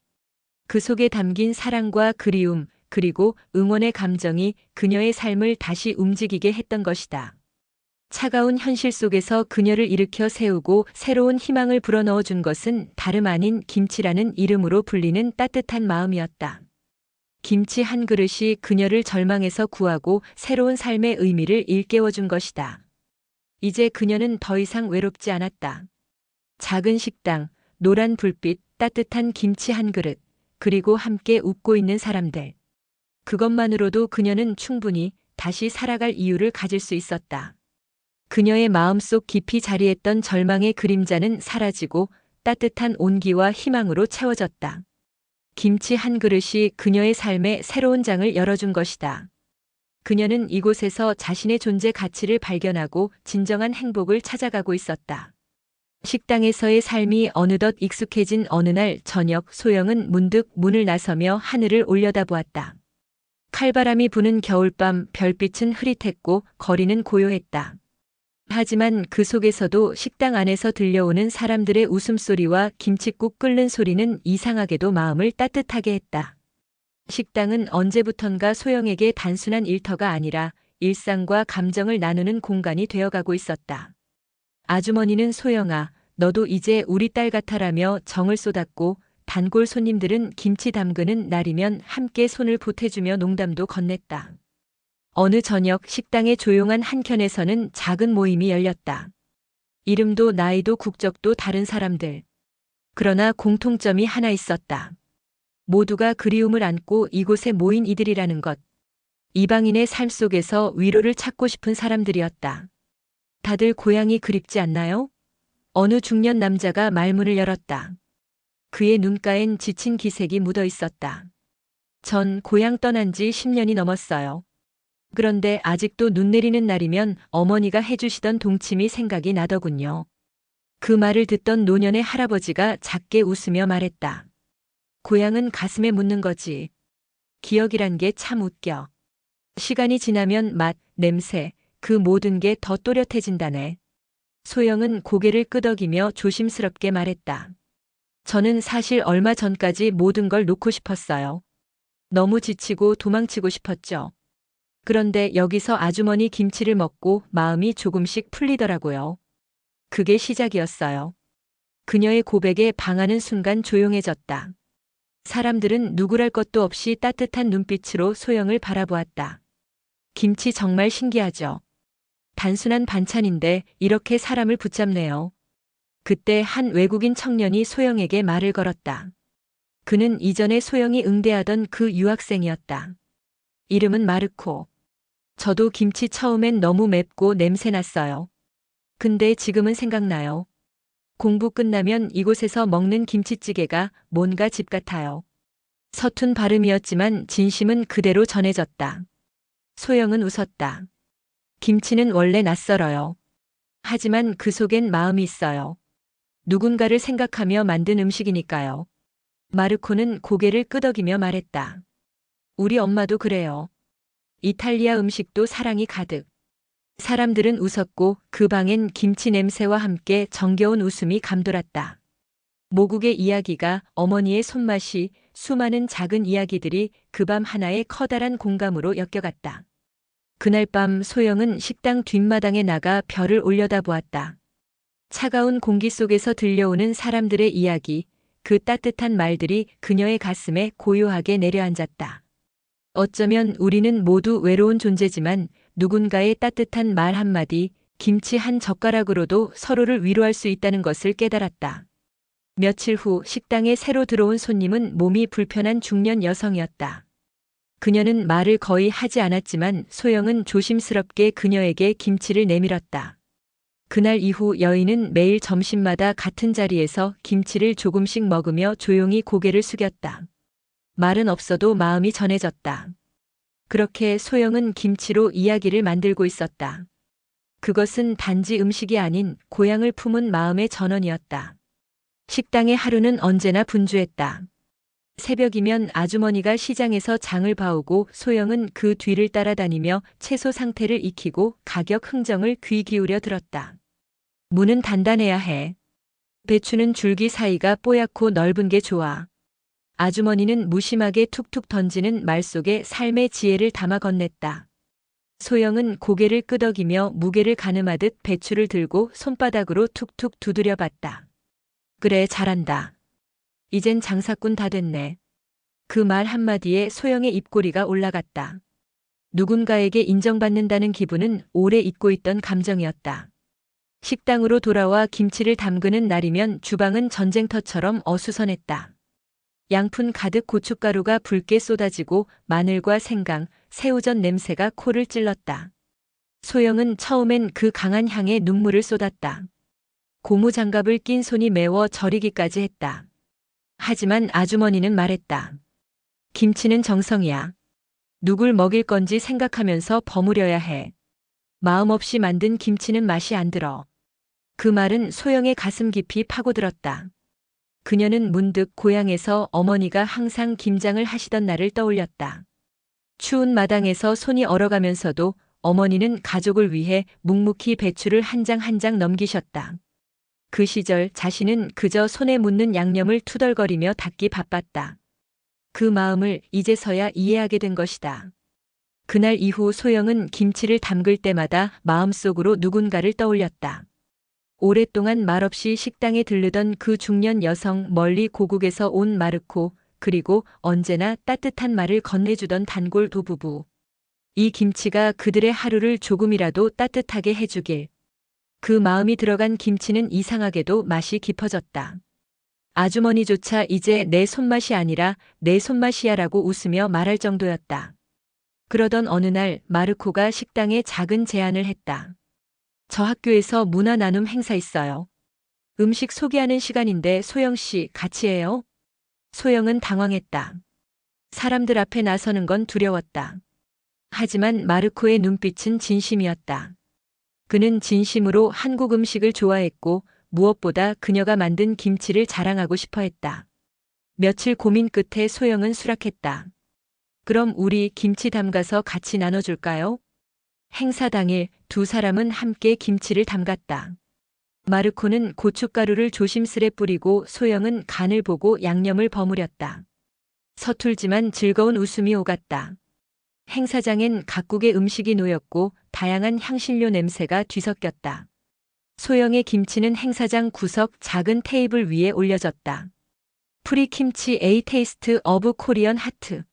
그 속에 담긴 사랑과 그리움, 그리고 응원의 감정이 그녀의 삶을 다시 움직이게 했던 것이다. 차가운 현실 속에서 그녀를 일으켜 세우고 새로운 희망을 불어넣어 준 것은 다름 아닌 김치라는 이름으로 불리는 따뜻한 마음이었다. 김치 한 그릇이 그녀를 절망에서 구하고 새로운 삶의 의미를 일깨워 준 것이다. 이제 그녀는 더 이상 외롭지 않았다. 작은 식당, 노란 불빛, 따뜻한 김치 한 그릇, 그리고 함께 웃고 있는 사람들. 그것만으로도 그녀는 충분히 다시 살아갈 이유를 가질 수 있었다. 그녀의 마음속 깊이 자리했던 절망의 그림자는 사라지고 따뜻한 온기와 희망으로 채워졌다. 김치 한 그릇이 그녀의 삶에 새로운 장을 열어준 것이다. 그녀는 이곳에서 자신의 존재 가치를 발견하고 진정한 행복을 찾아가고 있었다. 식당에서의 삶이 어느덧 익숙해진 어느 날 저녁 소영은 문득 문을 나서며 하늘을 올려다보았다. 칼바람이 부는 겨울밤 별빛은 흐릿했고 거리는 고요했다. 하지만 그 속에서도 식당 안에서 들려오는 사람들의 웃음소리와 김칫국 끓는 소리는 이상하게도 마음을 따뜻하게 했다. 식당은 언제부턴가 소영에게 단순한 일터가 아니라 일상과 감정을 나누는 공간이 되어가고 있었다. 아주머니는 소영아, 너도 이제 우리 딸 같아라며 정을 쏟았고 단골 손님들은 김치 담그는 날이면 함께 손을 보태주며 농담도 건넸다. 어느 저녁 식당의 조용한 한켠에서는 작은 모임이 열렸다. 이름도 나이도 국적도 다른 사람들. 그러나 공통점이 하나 있었다. 모두가 그리움을 안고 이곳에 모인 이들이라는 것. 이방인의 삶 속에서 위로를 찾고 싶은 사람들이었다. 다들 고향이 그립지 않나요? 어느 중년 남자가 말문을 열었다. 그의 눈가엔 지친 기색이 묻어 있었다. 전 고향 떠난 지 10년이 넘었어요. 그런데 아직도 눈 내리는 날이면 어머니가 해주시던 동치미 생각이 나더군요. 그 말을 듣던 노년의 할아버지가 작게 웃으며 말했다. 고향은 가슴에 묻는 거지. 기억이란 게 참 웃겨. 시간이 지나면 맛, 냄새, 그 모든 게 더 또렷해진다네. 소영은 고개를 끄덕이며 조심스럽게 말했다. 저는 사실 얼마 전까지 모든 걸 놓고 싶었어요. 너무 지치고 도망치고 싶었죠. 그런데 여기서 아주머니 김치를 먹고 마음이 조금씩 풀리더라고요. 그게 시작이었어요. 그녀의 고백에 방하는 순간 조용해졌다. 사람들은 누구랄 것도 없이 따뜻한 눈빛으로 소영을 바라보았다. 김치 정말 신기하죠. 단순한 반찬인데 이렇게 사람을 붙잡네요. 그때 한 외국인 청년이 소영에게 말을 걸었다. 그는 이전에 소영이 응대하던 그 유학생이었다. 이름은 마르코. 저도 김치 처음엔 너무 맵고 냄새 났어요. 근데 지금은 생각나요. 공부 끝나면 이곳에서 먹는 김치찌개가 뭔가 집 같아요. 서툰 발음이었지만 진심은 그대로 전해졌다. 소영은 웃었다. 김치는 원래 낯설어요. 하지만 그 속엔 마음이 있어요. 누군가를 생각하며 만든 음식이니까요. 마르코는 고개를 끄덕이며 말했다. 우리 엄마도 그래요. 이탈리아 음식도 사랑이 가득. 사람들은 웃었고 그 방엔 김치 냄새와 함께 정겨운 웃음이 감돌았다. 모국의 이야기가, 어머니의 손맛이, 수많은 작은 이야기들이 그 밤 하나의 커다란 공감으로 엮여갔다. 그날 밤 소영은 식당 뒷마당에 나가 별을 올려다보았다. 차가운 공기 속에서 들려오는 사람들의 이야기, 그 따뜻한 말들이 그녀의 가슴에 고요하게 내려앉았다. 어쩌면 우리는 모두 외로운 존재지만 누군가의 따뜻한 말 한마디, 김치 한 젓가락으로도 서로를 위로할 수 있다는 것을 깨달았다. 며칠 후 식당에 새로 들어온 손님은 몸이 불편한 중년 여성이었다. 그녀는 말을 거의 하지 않았지만 소영은 조심스럽게 그녀에게 김치를 내밀었다. 그날 이후 여인은 매일 점심마다 같은 자리에서 김치를 조금씩 먹으며 조용히 고개를 숙였다. 말은 없어도 마음이 전해졌다. 그렇게 소영은 김치로 이야기를 만들고 있었다. 그것은 단지 음식이 아닌 고향을 품은 마음의 전원이었다. 식당의 하루는 언제나 분주했다. 새벽이면 아주머니가 시장에서 장을 봐오고 소영은 그 뒤를 따라다니며 채소 상태를 익히고 가격 흥정을 귀 기울여 들었다. 무는 단단해야 해. 배추는 줄기 사이가 뽀얗고 넓은 게 좋아. 아주머니는 무심하게 툭툭 던지는 말 속에 삶의 지혜를 담아 건넸다. 소영은 고개를 끄덕이며 무게를 가늠하듯 배추를 들고 손바닥으로 툭툭 두드려 봤다. 그래, 잘한다. 이젠 장사꾼 다 됐네. 그 말 한마디에 소영의 입꼬리가 올라갔다. 누군가에게 인정받는다는 기분은 오래 잊고 있던 감정이었다. 식당으로 돌아와 김치를 담그는 날이면 주방은 전쟁터처럼 어수선했다. 양푼 가득 고춧가루가 붉게 쏟아지고 마늘과 생강, 새우젓 냄새가 코를 찔렀다. 소영은 처음엔 그 강한 향에 눈물을 쏟았다. 고무장갑을 낀 손이 매워 저리기까지 했다. 하지만 아주머니는 말했다. 김치는 정성이야. 누굴 먹일 건지 생각하면서 버무려야 해. 마음 없이 만든 김치는 맛이 안 들어. 그 말은 소영의 가슴 깊이 파고들었다. 그녀는 문득 고향에서 어머니가 항상 김장을 하시던 날을 떠올렸다. 추운 마당에서 손이 얼어가면서도 어머니는 가족을 위해 묵묵히 배추를 한 장 한 장 넘기셨다. 그 시절 자신은 그저 손에 묻는 양념을 투덜거리며 닦기 바빴다. 그 마음을 이제서야 이해하게 된 것이다. 그날 이후 소영은 김치를 담글 때마다 마음속으로 누군가를 떠올렸다. 오랫동안 말없이 식당에 들르던 그 중년 여성, 멀리 고국에서 온 마르코, 그리고 언제나 따뜻한 말을 건네주던 단골 도부부. 이 김치가 그들의 하루를 조금이라도 따뜻하게 해주길. 그 마음이 들어간 김치는 이상하게도 맛이 깊어졌다. 아주머니조차 이제 내 손맛이 아니라 내 손맛이야라고 웃으며 말할 정도였다. 그러던 어느 날 마르코가 식당에 작은 제안을 했다. 저 학교에서 문화 나눔 행사 있어요. 음식 소개하는 시간인데 소영 씨 같이 해요? 소영은 당황했다. 사람들 앞에 나서는 건 두려웠다. 하지만 마르코의 눈빛은 진심이었다. 그는 진심으로 한국 음식을 좋아했고 무엇보다 그녀가 만든 김치를 자랑하고 싶어 했다. 며칠 고민 끝에 소영은 수락했다. 그럼 우리 김치 담가서 같이 나눠줄까요? 행사 당일 두 사람은 함께 김치를 담갔다. 마르코는 고춧가루를 조심스레 뿌리고 소영은 간을 보고 양념을 버무렸다. 서툴지만 즐거운 웃음이 오갔다. 행사장엔 각국의 음식이 놓였고 다양한 향신료 냄새가 뒤섞였다. 소영의 김치는 행사장 구석 작은 테이블 위에 올려졌다. 프리킴치 A 테이스트 오브 코리언 하트.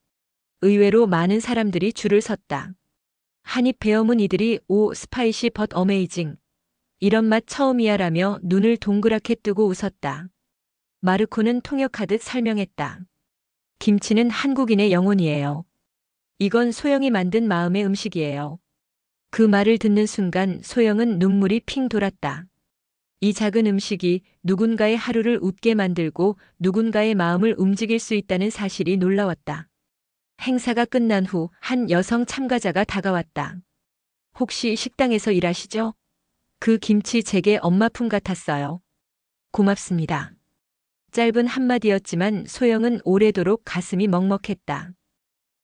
의외로 많은 사람들이 줄을 섰다. 한입 베어문 이들이 오 스파이시 벗 어메이징. 이런 맛 처음이야라며 눈을 동그랗게 뜨고 웃었다. 마르코는 통역하듯 설명했다. 김치는 한국인의 영혼이에요. 이건 소영이 만든 마음의 음식이에요. 그 말을 듣는 순간 소영은 눈물이 핑 돌았다. 이 작은 음식이 누군가의 하루를 웃게 만들고 누군가의 마음을 움직일 수 있다는 사실이 놀라웠다. 행사가 끝난 후 한 여성 참가자가 다가왔다. 혹시 식당에서 일하시죠? 그 김치 제게 엄마품 같았어요. 고맙습니다. 짧은 한마디였지만 소영은 오래도록 가슴이 먹먹했다.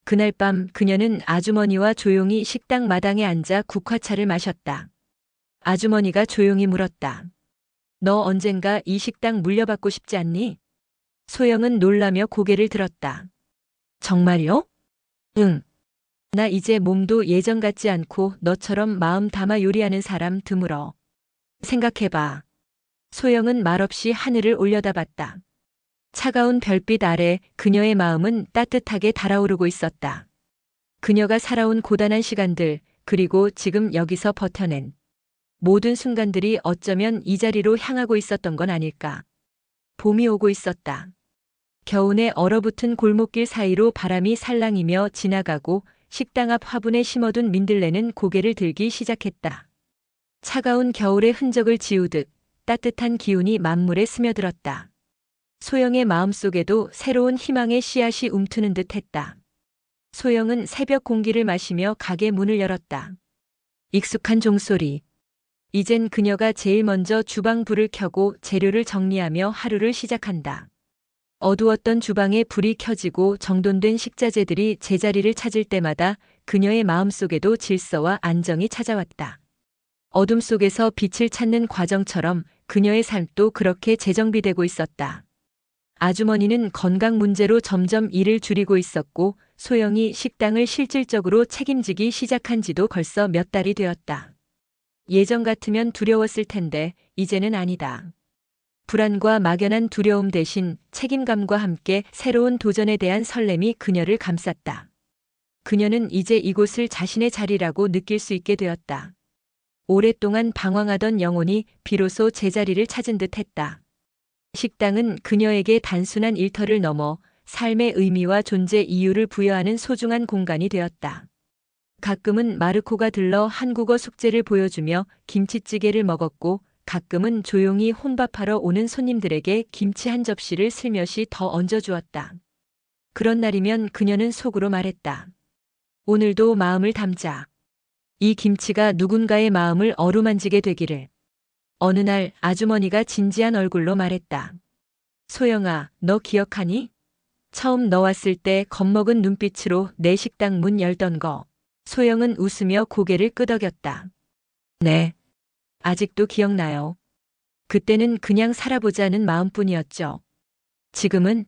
그날 밤 그녀는 아주머니와 조용히 식당 마당에 앉아 국화차를 마셨다. 아주머니가 조용히 물었다. 너 언젠가 이 식당 물려받고 싶지 않니? 소영은 놀라며 고개를 들었다. 정말요? 응. 나 이제 몸도 예전 같지 않고 너처럼 마음 담아 요리하는 사람 드물어. 생각해봐. 소영은 말없이 하늘을 올려다봤다. 차가운 별빛 아래 그녀의 마음은 따뜻하게 달아오르고 있었다. 그녀가 살아온 고단한 시간들, 그리고 지금 여기서 버텨낸 모든 순간들이 어쩌면 이 자리로 향하고 있었던 건 아닐까. 봄이 오고 있었다. 겨우내 얼어붙은 골목길 사이로 바람이 살랑이며 지나가고 식당 앞 화분에 심어둔 민들레는 고개를 들기 시작했다. 차가운 겨울의 흔적을 지우듯 따뜻한 기운이 만물에 스며들었다. 소영의 마음속에도 새로운 희망의 씨앗이 움트는 듯 했다. 소영은 새벽 공기를 마시며 가게 문을 열었다. 익숙한 종소리. 이젠 그녀가 제일 먼저 주방 불을 켜고 재료를 정리하며 하루를 시작한다. 어두웠던 주방에 불이 켜지고 정돈된 식자재들이 제자리를 찾을 때마다 그녀의 마음속에도 질서와 안정이 찾아왔다. 어둠 속에서 빛을 찾는 과정처럼 그녀의 삶도 그렇게 재정비되고 있었다. 아주머니는 건강 문제로 점점 일을 줄이고 있었고 소영이 식당을 실질적으로 책임지기 시작한 지도 벌써 몇 달이 되었다. 예전 같으면 두려웠을 텐데 이제는 아니다. 불안과 막연한 두려움 대신 책임감과 함께 새로운 도전에 대한 설렘이 그녀를 감쌌다. 그녀는 이제 이곳을 자신의 자리라고 느낄 수 있게 되었다. 오랫동안 방황하던 영혼이 비로소 제자리를 찾은 듯 했다. 식당은 그녀에게 단순한 일터를 넘어 삶의 의미와 존재 이유를 부여하는 소중한 공간이 되었다. 가끔은 마르코가 들러 한국어 숙제를 보여주며 김치찌개를 먹었고 가끔은 조용히 혼밥하러 오는 손님들에게 김치 한 접시를 슬며시 더 얹어주었다. 그런 날이면 그녀는 속으로 말했다. 오늘도 마음을 담자. 이 김치가 누군가의 마음을 어루만지게 되기를. 어느 날 아주머니가 진지한 얼굴로 말했다. 소영아, 너 기억하니? 처음 너 왔을 때 겁먹은 눈빛으로 내 식당 문 열던 거. 소영은 웃으며 고개를 끄덕였다. 네. 아직도 기억나요. 그때는 그냥 살아보자는 마음뿐이었죠. 지금은?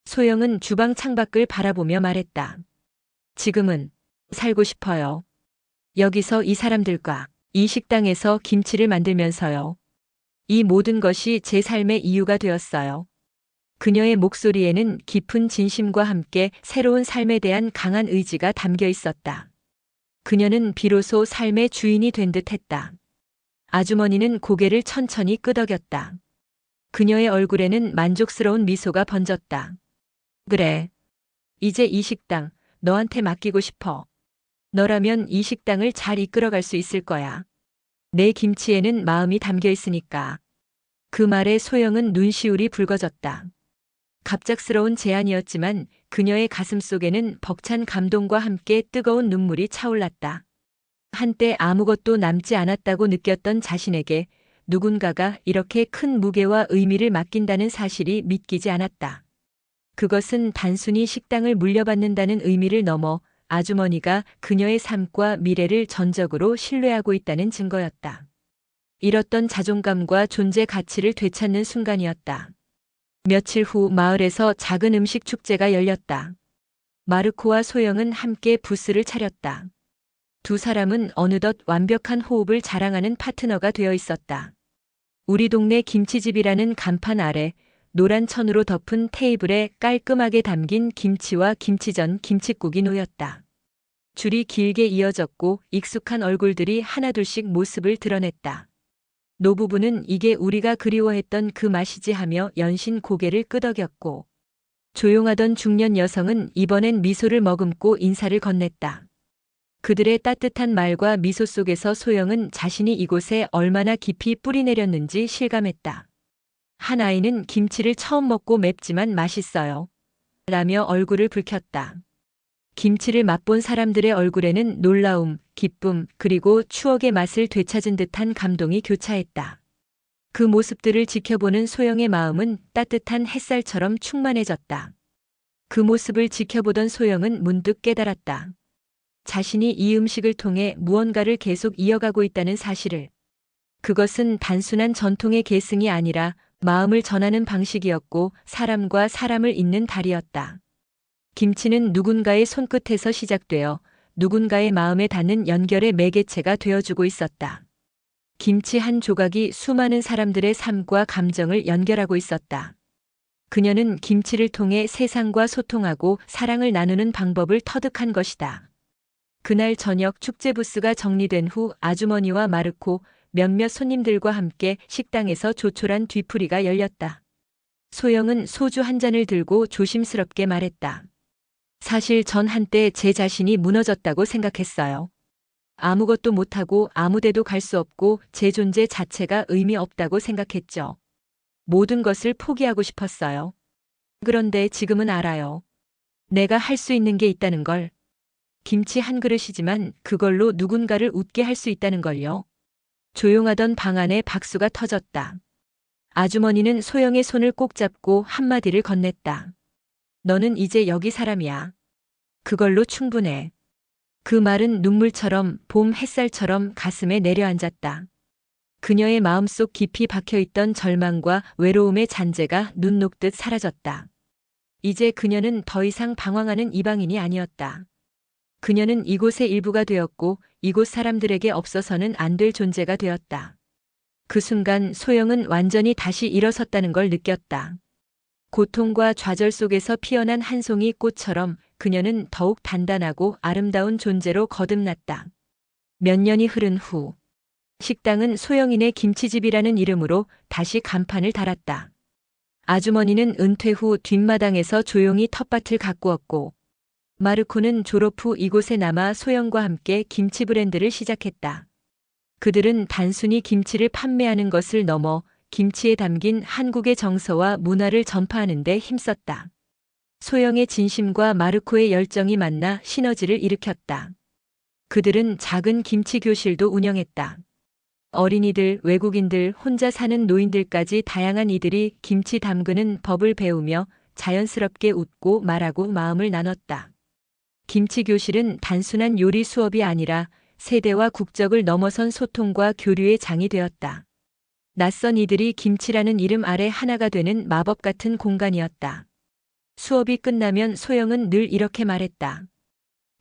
소영은 주방 창밖을 바라보며 말했다. 지금은 살고 싶어요. 여기서 이 사람들과 이 식당에서 김치를 만들면서요. 이 모든 것이 제 삶의 이유가 되었어요. 그녀의 목소리에는 깊은 진심과 함께 새로운 삶에 대한 강한 의지가 담겨 있었다. 그녀는 비로소 삶의 주인이 된 듯 했다. 아주머니는 고개를 천천히 끄덕였다. 그녀의 얼굴에는 만족스러운 미소가 번졌다. 그래. 이제 이 식당 너한테 맡기고 싶어. 너라면 이 식당을 잘 이끌어갈 수 있을 거야. 내 김치에는 마음이 담겨 있으니까. 그 말에 소영은 눈시울이 붉어졌다. 갑작스러운 제안이었지만 그녀의 가슴 속에는 벅찬 감동과 함께 뜨거운 눈물이 차올랐다. 한때 아무것도 남지 않았다고 느꼈던 자신에게 누군가가 이렇게 큰 무게와 의미를 맡긴다는 사실이 믿기지 않았다. 그것은 단순히 식당을 물려받는다는 의미를 넘어 아주머니가 그녀의 삶과 미래를 전적으로 신뢰하고 있다는 증거였다. 잃었던 자존감과 존재 가치를 되찾는 순간이었다. 며칠 후 마을에서 작은 음식 축제가 열렸다. 마르코와 소영은 함께 부스를 차렸다. 두 사람은 어느덧 완벽한 호흡을 자랑하는 파트너가 되어 있었다. 우리 동네 김치집이라는 간판 아래 노란 천으로 덮은 테이블에 깔끔하게 담긴 김치와 김치전, 김칫국이 놓였다. 줄이 길게 이어졌고 익숙한 얼굴들이 하나둘씩 모습을 드러냈다. 노부부는 이게 우리가 그리워했던 그 맛이지 하며 연신 고개를 끄덕였고, 조용하던 중년 여성은 이번엔 미소를 머금고 인사를 건넸다. 그들의 따뜻한 말과 미소 속에서 소영은 자신이 이곳에 얼마나 깊이 뿌리 내렸는지 실감했다. 한 아이는 김치를 처음 먹고 맵지만 맛있어요. 라며 얼굴을 붉혔다. 김치를 맛본 사람들의 얼굴에는 놀라움, 기쁨, 그리고 추억의 맛을 되찾은 듯한 감동이 교차했다. 그 모습들을 지켜보는 소영의 마음은 따뜻한 햇살처럼 충만해졌다. 그 모습을 지켜보던 소영은 문득 깨달았다. 자신이 이 음식을 통해 무언가를 계속 이어가고 있다는 사실을. 그것은 단순한 전통의 계승이 아니라 마음을 전하는 방식이었고 사람과 사람을 잇는 달이었다. 김치는 누군가의 손끝에서 시작되어 누군가의 마음에 닿는 연결의 매개체가 되어주고 있었다. 김치 한 조각이 수많은 사람들의 삶과 감정을 연결하고 있었다. 그녀는 김치를 통해 세상과 소통하고 사랑을 나누는 방법을 터득한 것이다. 그날 저녁 축제 부스가 정리된 후 아주머니와 마르코, 몇몇 손님들과 함께 식당에서 조촐한 뒤풀이가 열렸다. 소영은 소주 한 잔을 들고 조심스럽게 말했다. 사실 전 한때 제 자신이 무너졌다고 생각했어요. 아무것도 못하고 아무데도 갈 수 없고 제 존재 자체가 의미 없다고 생각했죠. 모든 것을 포기하고 싶었어요. 그런데 지금은 알아요. 내가 할 수 있는 게 있다는 걸. 김치 한 그릇이지만 그걸로 누군가를 웃게 할 수 있다는 걸요. 조용하던 방 안에 박수가 터졌다. 아주머니는 소영의 손을 꼭 잡고 한마디를 건넸다. 너는 이제 여기 사람이야. 그걸로 충분해. 그 말은 눈물처럼 봄 햇살처럼 가슴에 내려앉았다. 그녀의 마음속 깊이 박혀있던 절망과 외로움의 잔재가 눈 녹듯 사라졌다. 이제 그녀는 더 이상 방황하는 이방인이 아니었다. 그녀는 이곳의 일부가 되었고 이곳 사람들에게 없어서는 안 될 존재가 되었다. 그 순간 소영은 완전히 다시 일어섰다는 걸 느꼈다. 고통과 좌절 속에서 피어난 한 송이 꽃처럼 그녀는 더욱 단단하고 아름다운 존재로 거듭났다. 몇 년이 흐른 후 식당은 소영인의 김치집이라는 이름으로 다시 간판을 달았다. 아주머니는 은퇴 후 뒷마당에서 조용히 텃밭을 가꾸었고 마르코는 졸업 후 이곳에 남아 소영과 함께 김치 브랜드를 시작했다. 그들은 단순히 김치를 판매하는 것을 넘어 김치에 담긴 한국의 정서와 문화를 전파하는 데 힘썼다. 소영의 진심과 마르코의 열정이 만나 시너지를 일으켰다. 그들은 작은 김치 교실도 운영했다. 어린이들, 외국인들, 혼자 사는 노인들까지 다양한 이들이 김치 담그는 법을 배우며 자연스럽게 웃고 말하고 마음을 나눴다. 김치 교실은 단순한 요리 수업이 아니라 세대와 국적을 넘어선 소통과 교류의 장이 되었다. 낯선 이들이 김치라는 이름 아래 하나가 되는 마법 같은 공간이었다. 수업이 끝나면 소영은 늘 이렇게 말했다.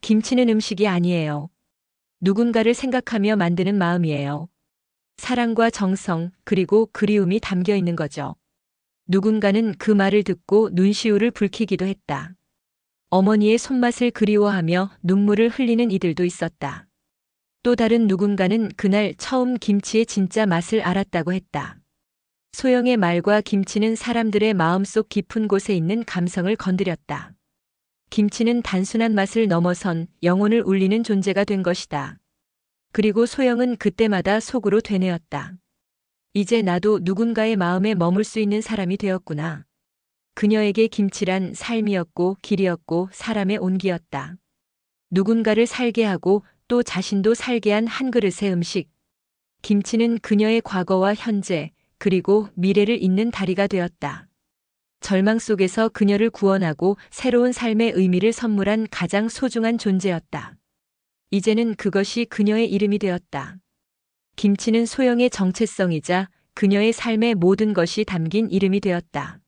김치는 음식이 아니에요. 누군가를 생각하며 만드는 마음이에요. 사랑과 정성, 그리고 그리움이 담겨 있는 거죠. 누군가는 그 말을 듣고 눈시울을 붉히기도 했다. 어머니의 손맛을 그리워하며 눈물을 흘리는 이들도 있었다. 또 다른 누군가는 그날 처음 김치의 진짜 맛을 알았다고 했다. 소영의 말과 김치는 사람들의 마음속 깊은 곳에 있는 감성을 건드렸다. 김치는 단순한 맛을 넘어선 영혼을 울리는 존재가 된 것이다. 그리고 소영은 그때마다 속으로 되뇌었다. 이제 나도 누군가의 마음에 머물 수 있는 사람이 되었구나. 그녀에게 김치란 삶이었고 길이었고 사람의 온기였다. 누군가를 살게 하고 또 자신도 살게 한 한 그릇의 음식. 김치는 그녀의 과거와 현재, 그리고 미래를 잇는 다리가 되었다. 절망 속에서 그녀를 구원하고 새로운 삶의 의미를 선물한 가장 소중한 존재였다. 이제는 그것이 그녀의 이름이 되었다. 김치는 소영의 정체성이자 그녀의 삶의 모든 것이 담긴 이름이 되었다.